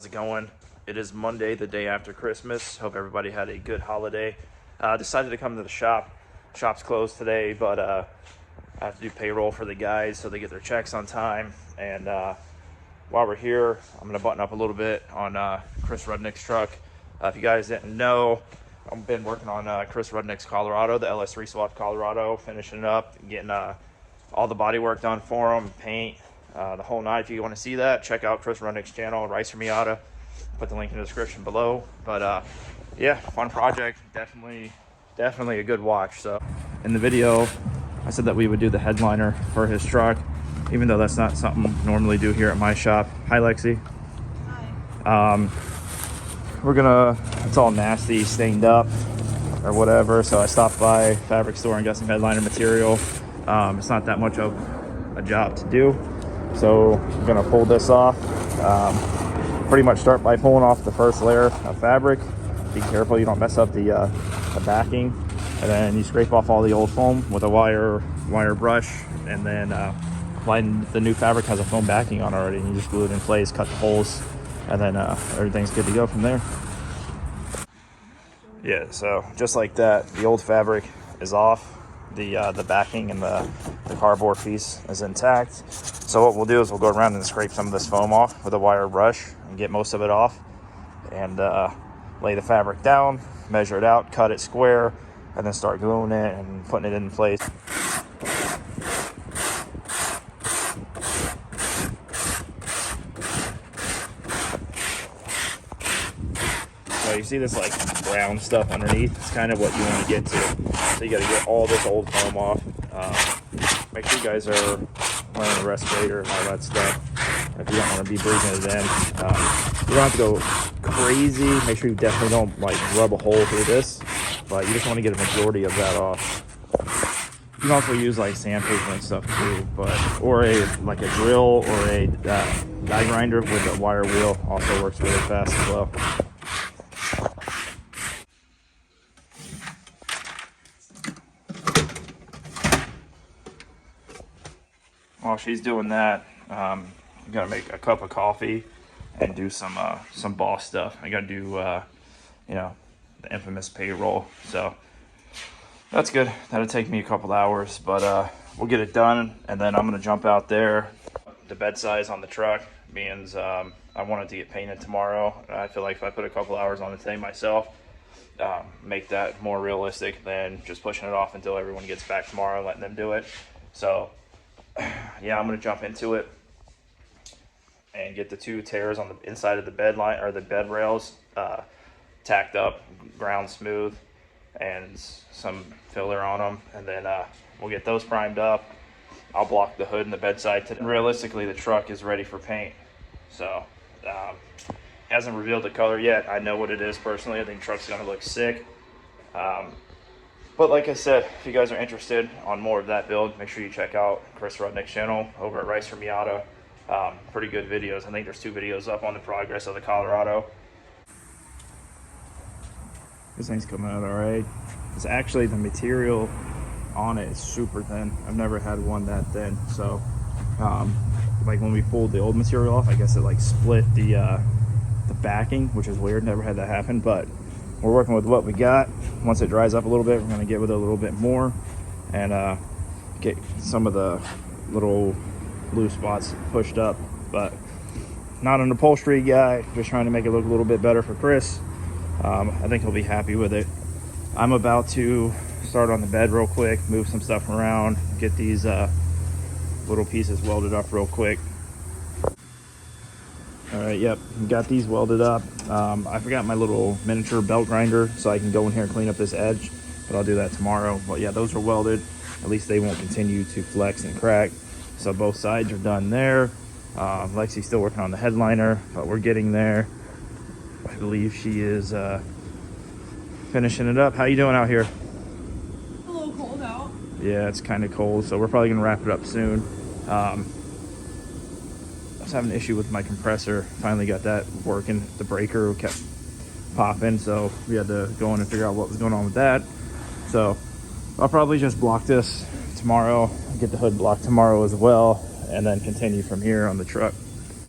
How's it going? It is Monday, the day after Christmas. Hope everybody had a good holiday. Decided to come to the shop. Shop's closed today, but I have to do payroll for the guys so they get their checks on time. And while we're here, I'm going to button up a little bit on Chris Rudnik's truck. If you guys didn't know, I've been working on Chris Rudnik's Colorado, the LS3 swap Colorado, finishing it up, getting all the body work done for him, paint, the whole nine. If you want to see that, check out Chris Rudnik's channel, Rice or Miata. Put the link in the description below. But yeah, fun project. Definitely a good watch. So in the video, I said that we would do the headliner for his truck, even though that's not something we normally do here at my shop. Hi, Lexi. Hi. It's all nasty, stained up or whatever. So I stopped by fabric store and got some headliner material. It's not that much of a job to do. So I'm gonna pull this off. Pretty much start by pulling off the first layer of fabric. Be careful you don't mess up the backing. And then you scrape off all the old foam with a wire brush. And then the new fabric has a foam backing on already. And you just glue it in place, cut the holes, and then everything's good to go from there. Yeah, so just like that, the old fabric is off. The backing and the cardboard piece is intact. So what we'll do is we'll go around and scrape some of this foam off with a wire brush and get most of it off, and lay the fabric down, measure it out, cut it square, and then start gluing it and putting it in place. So you see this like brown stuff underneath? It's kind of what you want to get to. So you got to get all this old foam off. Make sure you guys are wearing a respirator and all that stuff if you don't want to be breathing it in. You don't have to go crazy. Make sure you definitely don't like rub a hole through this, but you just want to get a majority of that off. You can also use like sandpaper and stuff too, or a drill or a die grinder with a wire wheel also works really fast as well. While she's doing that, I'm gonna make a cup of coffee and do some boss stuff. I gotta do the infamous payroll. So that's good. That'll take me a couple hours, but we'll get it done, and then I'm gonna jump out there. The bed size on the truck means I want it to get painted tomorrow. I feel like if I put a couple hours on it today myself, make that more realistic than just pushing it off until everyone gets back tomorrow and letting them do it. So yeah, I'm gonna jump into it and get the two tears on the inside of the bed line or the bed rails tacked up, ground smooth, and some filler on them, and then we'll get those primed up. I'll block the hood and the bedside today. Realistically, the truck is ready for paint, so hasn't revealed the color yet. I know what it is personally. I think the truck's gonna look sick. But like I said, if you guys are interested on more of that build, make sure you check out Chris Rudnik's channel over at Rice or Miata. Pretty good videos. I think there's 2 videos up on the progress of the Colorado. This thing's coming out all right. It's actually, the material on it is super thin. I've never had one that thin. So like when we pulled the old material off, I guess it like split the backing, which is weird. Never had that happen, but we're working with what we got. Once it dries up a little bit, we're gonna get with it a little bit more and get some of the little loose spots pushed up. But not an upholstery guy, just trying to make it look a little bit better for Chris. I think he'll be happy with it. I'm about to start on the bed real quick, move some stuff around, get these little pieces welded up real quick. All right, yep, got these welded up. I forgot my little miniature belt grinder, so I can go in here and clean up this edge, but I'll do that tomorrow. But yeah, those are welded. At least they won't continue to flex and crack. So both sides are done there. Lexi's still working on the headliner, but we're getting there. I believe she is finishing it up. How you doing out here? A little cold out. Yeah, it's kind of cold, so we're probably gonna wrap it up soon. I was having an issue with my compressor. Finally got that working. The breaker kept popping, so we had to go in and figure out what was going on with that. So I'll probably just block this tomorrow, get the hood blocked tomorrow as well, and then continue from here on the truck.